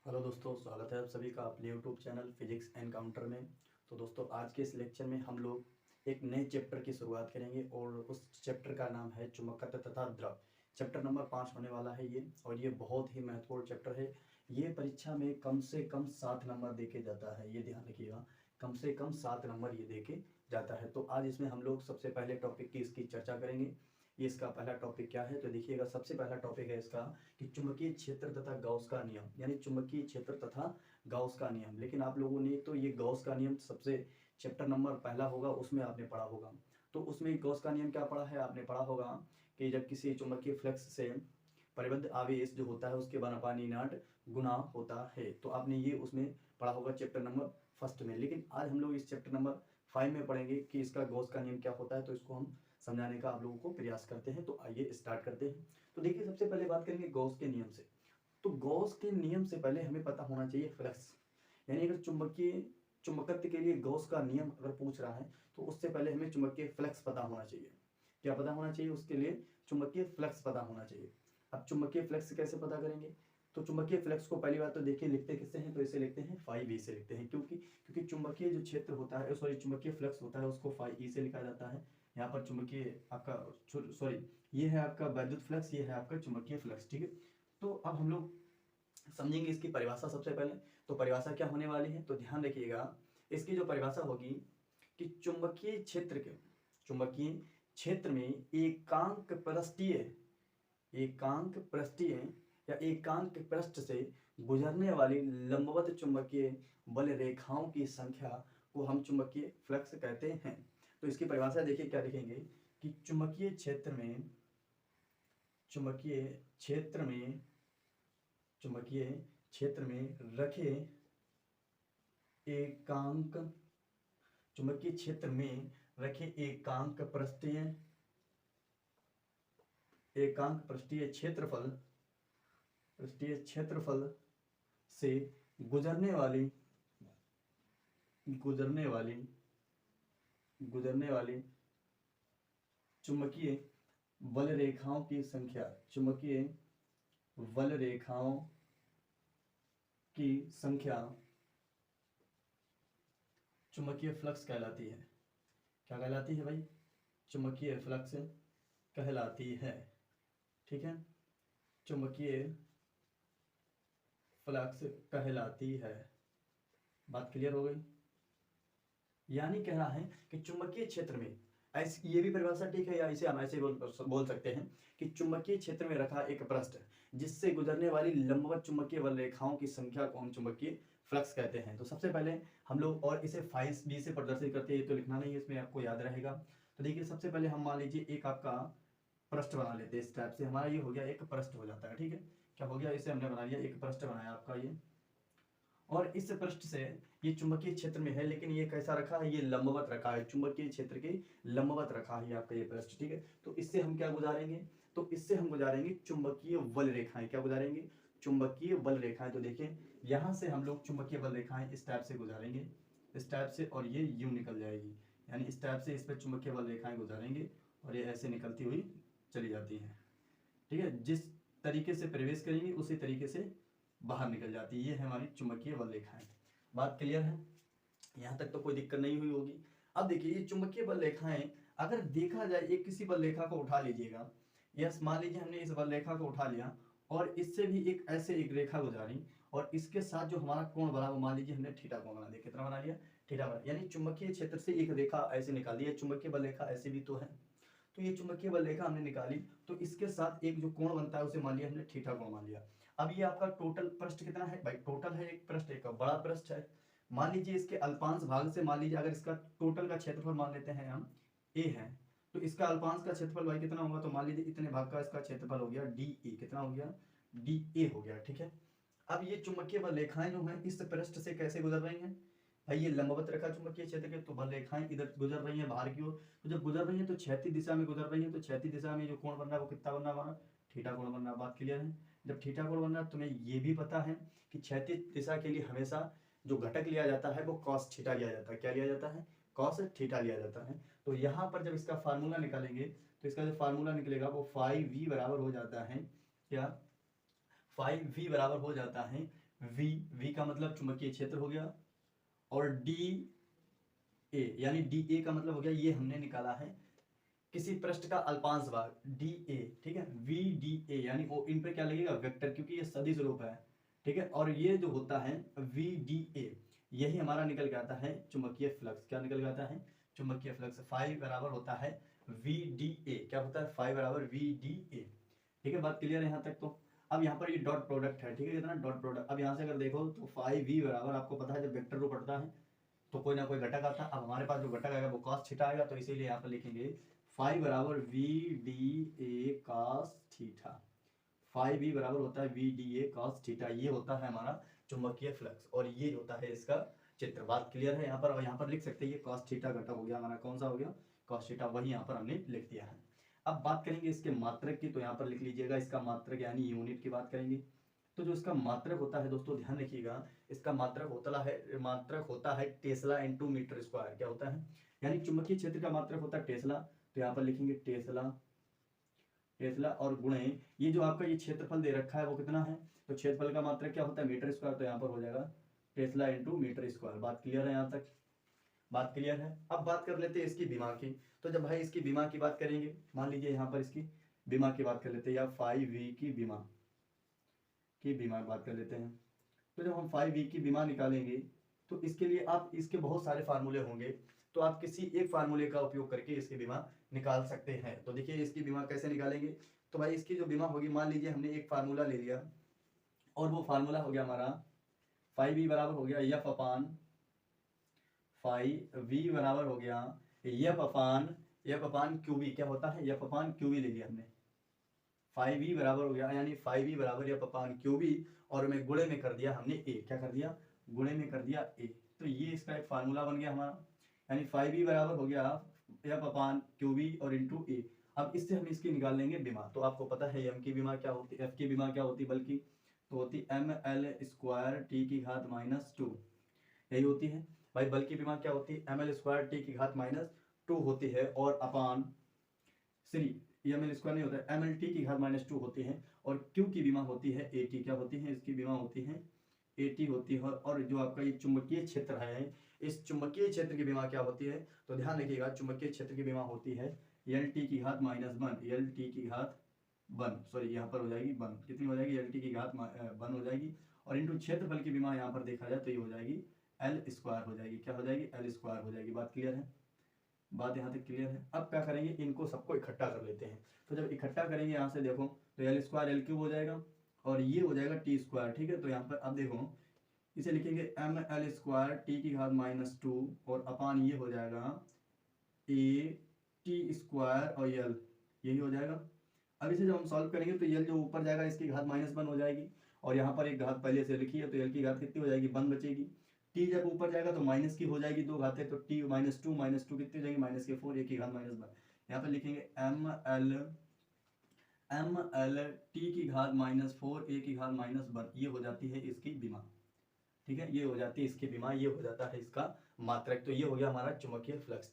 Hello दोस्तों, स्वागत है आप सभी का अपने यूट्यूब चैनल फिजिक्स एनकाउंटर में। तो दोस्तों, आज के इस लेक्चर में हम लोग एक नए चैप्टर की शुरुआत करेंगे और उस चैप्टर का नाम है चुंबकत्व तथा द्रव। चैप्टर नंबर 5 होने वाला है ये, और ये बहुत ही महत्वपूर्ण चैप्टर है। ये परीक्षा में कम से कम 7 नंबर देके जाता है, ये ध्यान रखिएगा। कम से कम 7 नंबर ये देके जाता है। तो आज इसमें हम लोग सबसे पहले टॉपिक की इसकी चर्चा करेंगे। ये इसका पहला टॉपिक क्या है, तो देखिएगा सबसे पहला टॉपिक है इसका कि चुंबकीय क्षेत्र तथा गॉस का नियम, यानी चुंबकीय क्षेत्र तथा गॉस का नियम। लेकिन आप लोगों ने तो ये गॉस का नियम सबसे चैप्टर नंबर पहला होगा उसमें आपने पढ़ा होगा। तो उसमें गॉस का नियम क्या पढ़ा है, आपने पढ़ा होगा कि जब किसी चुंबकीय फ्लक्स से परिबद्ध आवेश जो होता है उसके बनापानी नाट गुना होता है। तो आपने ये उसमें पढ़ा होगा चैप्टर नंबर फर्स्ट में। लेकिन आज हम लोग इस चैप्टर नंबर 5 में पढ़ेंगे कि इसका गॉस का नियम क्या होता है। तो इसको हम समझाने का आप लोगों को प्रयास करते हैं। तो आइए स्टार्ट करते हैं। तो देखिए, सबसे पहले बात करेंगे गॉस के नियम से। तो गॉस के नियम से पहले हमें पता होना चाहिए फ्लक्स, यानी अगर चुंबकत्व के लिए गॉस का नियम अगर पूछ रहा है तो उससे पहले हमें चुंबकीय फ्लक्स पता होना चाहिए। क्या पता होना चाहिए? उसके लिए चुंबकीय फ्लक्स पता होना चाहिए। अब चुंबकीय फ्लक्स कैसे पता करेंगे? तो चुंबकीय फ्लक्स को पहली बात तो देखिए लिखते किससे हैं, तो इसे लिखते हैं फाई बी से लिखते हैं। क्योंकि चुंबकीय जो क्षेत्र होता है, सॉरी, चुंबकीय फ्लक्स होता है उसको फाई ई से लिखा जाता है। यहाँ पर चुंबकीय आपका, सॉरी, ये है आपका वैद्युत फ्लक्स, ये है आपका चुंबकीय फ्लक्स। ठीक है। तो अब हम लोग समझेंगे इसकी परिभाषा सबसे पहले। तो परिभाषा क्या होने वाली है, तो ध्यान रखिएगा। इसकी जो परिभाषा होगी कि चुंबकीय क्षेत्र में एकांक पृष्ठीय या एकांक पृष्ठ से गुजरने वाली लंबवत चुंबकीय बल रेखाओं की संख्या को हम चुंबकीय फ्लक्स कहते हैं। तो इसकी परिभाषा देखिए क्या लिखेंगे कि चुंबकीय क्षेत्र में रखे एकांक चुंबकीय क्षेत्र में रखे एकांक पृष्ठीय क्षेत्रफल से गुजरने वाली चुंबकीय बल रेखाओं की संख्या चुंबकीय फ्लक्स कहलाती है। क्या कहलाती है भाई? चुंबकीय फ्लक्स कहलाती है। ठीक है, चुंबकीय फ्लक्स कहलाती है। बात क्लियर हो गई? यानी कह रहा है कि चुंबकीय क्षेत्र में, ऐसी ये भी परिभाषा ठीक है, या इसे हम ऐसे बोल सकते हैं कि चुंबकीय क्षेत्र में रखा एक पृष्ठ जिससे गुजरने वाली लंबवत चुंबकीय बल रेखाओं की संख्या को हम चुंबकीय फ्लक्स कहते हैं। तो सबसे पहले हम लोग, और इसे फाइस बी से प्रदर्शित करते हैं, तो लिखना नहीं है इसमें, आपको याद रहेगा। तो देखिए, सबसे पहले हम मान लीजिए एक आपका पृष्ठ बना लेते हैं। इस टाइप से हमारा ये हो गया, एक पृष्ठ हो जाता है। ठीक है, क्या हो गया? इसे हमने बना लिया, एक पृष्ठ बनाया आपका ये। और इस पृष्ठ से ये चुंबकीय क्षेत्र में है, लेकिन ये कैसा रखा है? ये लंबवत रखा है, चुंबकीय क्षेत्र के लंबवत रखा है आपका ये पृष्ठ। ठीक है, तो इससे हम क्या गुजारेंगे? तो इससे हम गुजारेंगे चुंबकीय बल रेखाएं। क्या गुजारेंगे? चुंबकीय बल रेखाएं। तो देखिए, यहां से हम लोग चुंबकीय बल रेखाएं इस टाइप से गुजारेंगे, इस टाइप से, और ये यूं निकल जाएगी, यानी इस टाइप से इस पर चुंबकीय बल रेखाएं गुजारेंगे और ये ऐसे निकलती हुई चली जाती है। ठीक है, जिस तरीके से प्रवेश करेंगी उसी तरीके से बाहर निकल जाती है। ये है हमारी चुंबकीय बल रेखाएं। बात क्लियर है? यहां तक तो कोई दिक्कत नहीं हुई होगी। अब देखिए, ये चुंबकीय बल रेखाएं अगर देखा जाए, एक किसी बल रेखा को उठा लीजिएगा, यस, मान लीजिए हमने इस बल रेखा को उठा लिया और इससे भी एक रेखा गुजारी, और इसके साथ जो हमारा कोण बना वो मान लीजिए हमने थीटा कोण बना दिया। कितना बना लिया? थीटा बना। यानी चुंबकीय क्षेत्र से एक रेखा ऐसे निकाल दी है। चुंबकीय बल रेखा ऐसे भी तो है, तो ये चुंबकीय बल रेखा हमने निकाली, तो इसके साथ एक जो कोण बनता है उसे मान लिया हमने थीटा कोण मान लिया। अब ये आपका टोटल पृष्ठ कितना है भाई? टोटल है एक पृष्ठ, एक बड़ा पृष्ठ है। मान लीजिए इसके अल्पांश भाग से, मान लीजिए अगर इसका टोटल का क्षेत्रफल मान लेते हैं हम ए है, तो इसका अल्पांश का क्षेत्रफल भाई कितना होगा? तो मान लीजिए इतने भाग का इसका क्षेत्रफल हो गया डी ए। कितना हो गया? डी ए हो गया। ठीक है, अब ये चुंबकीय बल रेखाएं जो हैं इस पृष्ठ से कैसे गुजर रही हैं भाई? ये लंबवत रेखा चुंबकीय क्षेत्र के, तो बल रेखाएं इधर गुजर रही हैं बाहर की ओर। तो जब गुजर रही हैं तो क्षैतिज दिशा में गुजर रही हैं, तो क्षैतिज दिशा में जो कोण बन रहा है वो कितना बन रहा है? थीटा कोण बन रहा है। बात क्लियर है? जब थीटा कोण बन रहा है, तुम्हें ये भी पता है कि क्षैतिज दिशा के लिए हमेशा जो घटक लिया जाता है वो कॉस थीटा लिया जाता है। क्या लिया जाता है? कॉस थीटा लिया जाता है। तो यहाँ पर जब इसका फार्मूला निकालेंगे तो इसका जो फार्मूला निकलेगा वो फाई वी बराबर हो जाता है, क्या? फाई वी बराबर हो जाता है वी का मतलब चुंबकीय क्षेत्र हो गया, और डी ए यानी डी ए का मतलब हो गया, ये हमने निकाला है किसी पृष्ठ का अल्पांश भाग डी ए, ठीक है। वी डी ए यानी वो इन पे क्या लगेगा, वेक्टर, क्योंकि ये सदिश रूप है, ठीक है। और ये जो होता है वी डी ए, यही हमारा निकल के आता है चुंबकीय फ्लक्स। क्या निकल के आता है, चुंबकीय फ्लक्स। फाइव बराबर होता है वी डी ए, क्या होता है, फाइव बराबर वी डी ए, ठीक है। बात क्लियर है यहाँ तक। तो अब यहाँ पर ये डॉट प्रोडक्ट है, ठीक है, कितना डॉट प्रोडक्ट। अब यहाँ से अगर देखो तो फाइव वी बराबर, आपको पता है जब वेक्टर रूप पड़ता है तो कोई ना कोई घटक आता है। अब हमारे पास जो घटक आएगा वो cos थीटा आएगा, तो इसीलिए यहाँ पर लिखेंगे फाइव बराबर वी डी ए cos थीटा। फाइव वी बराबर होता है वी डी ए cos थीटा, ये होता है हमारा चुंबकीय फ्लक्स, और ये होता है इसका चित्र। बात क्लियर है यहाँ पर। और यहाँ पर लिख सकते हैं ये cos थीटा घटक हो गया हमारा, कौन सा हो गया, cos थीटा, वही यहाँ पर हमने लिख दिया है। अब बात करेंगे इसके मात्रक की, तो यहाँ पर लिख लीजिएगा इसका मात्रक यानी यूनिट की बात करेंगे। तो जो इसका मात्रक होता है दोस्तों, ध्यान रखिएगा, इसका मात्रक होता है टेस्ला इंटू मीटर स्क्वायर। क्या होता है, यानी चुंबकीय क्षेत्र का मात्रक होता है टेस्ला, तो यहाँ पर लिखेंगे टेस्ला और गुणे ये जो आपका ये क्षेत्रफल दे रखा है वो कितना है, तो क्षेत्रफल का मात्रक क्या होता है, मीटर स्क्वायर, तो यहाँ पर हो जाएगा टेस्ला इंटू मीटर स्क्वायर। बात क्लियर है यहाँ तक, बात क्लियर है। अब बात कर लेते हैं इसकी बीमा की। तो जब भाई इसकी बीमा की बात करेंगे, मान लीजिए यहाँ पर इसकी बीमा की बात कर लेते हैं, या 5v की बीमा बात कर लेते हैं। तो जब हम 5v की बीमा निकालेंगे तो इसके लिए आप इसके बहुत सारे फार्मूले होंगे, तो आप किसी एक फार्मूले का उपयोग करके इसकी बीमा निकाल सकते हैं। तो देखिए इसकी बीमा कैसे निकालेंगे। तो भाई इसकी जो बीमा होगी, मान लीजिए हमने एक फार्मूला ले लिया, और वो फार्मूला हो गया हमारा 5v बराबर हो गया एफ अपान 5v बराबर हो गया एफ अपान क्यूबी। क्या होता है, एफ अपान क्यूबी ले लिया हमने। 5v बराबर हो गया, यानी 5v बराबर एफ अपान क्यूबी, और में गुणे में कर दिया हमने ए। क्या कर दिया, गुणे में कर दिया ए। तो ये इसका एक फार्मूला बन गया हमारा, यानी 5v बराबर हो गया एफ अपान क्यूबी और इंटू ए। अब इससे हम इसकी निकाल लेंगे बीमा। तो आपको पता है एम की बीमा क्या होती है, एफ की बीमा क्या होती है, बल्कि तो होती एम एल स्क्वायर टी की घात -2, यही होती है भाई। बल्कि बीमा क्या होती है, एम एल स्क्वायर टी की घात -2 होती है, और अपान एम एल स्क्वायर नहीं होता है, एम एल टी की घात -2 होती है, और क्यू की बीमा होती है ए टी। क्या होती है, इसकी बीमा होती है ए टी होती है। और जो आपका ये चुंबकीय क्षेत्र है, इस चुंबकीय क्षेत्र की बीमा क्या होती है, तो ध्यान रखिएगा, चुंबकीय क्षेत्र की बीमा होती है एल टी की घात -1, एल टी की घात 1, सॉरी यहाँ पर हो जाएगी 1, कितनी हो जाएगी, एल टी की घात 1 हो जाएगी, और इंटू क्षेत्रफल की बीमा यहाँ पर देखा जाए तो ये हो जाएगी एल स्क्वायर हो जाएगी। क्या हो जाएगी, एल स्क्वायर हो जाएगी। बात क्लियर है, बात यहाँ तक क्लियर है। अब क्या करेंगे, इनको सबको इकट्ठा कर लेते हैं। तो जब इकट्ठा करेंगे यहाँ से देखो, तो एल स्क्वायर एल क्यूब हो जाएगा, और ये हो जाएगा टी स्क्वायर, ठीक है। तो यहाँ पर अब देखो, इसे लिखेंगे एम एल स्क्वायर टी की घात -2, और अपान ये हो जाएगा ए टी स्क्वायर और एल, यही हो जाएगा। अब इसे जब हम सॉल्व करेंगे तो एल जो ऊपर जाएगा इसकी घात -1 हो जाएगी, और यहाँ पर एक घात पहले से लिखी है, तो एल की घात कितनी हो जाएगी, 1 बचेगी। टी जब ऊपर जाएगा तो माइनस की हो जाएगी 2 घातें, तो टी -2 कितनी हो जाएगी, -4, एक की घात -1। यहाँ पर लिखेंगे एम एल टी की घात -4 ए की घात -1, ये हो जाती है इसकी बीमा, ठीक है। ये हो जाती है इसकी बीमा, ये हो जाता है इसका मात्रक। तो ये हो गया हमारा चुंबकीय फ्लक्स।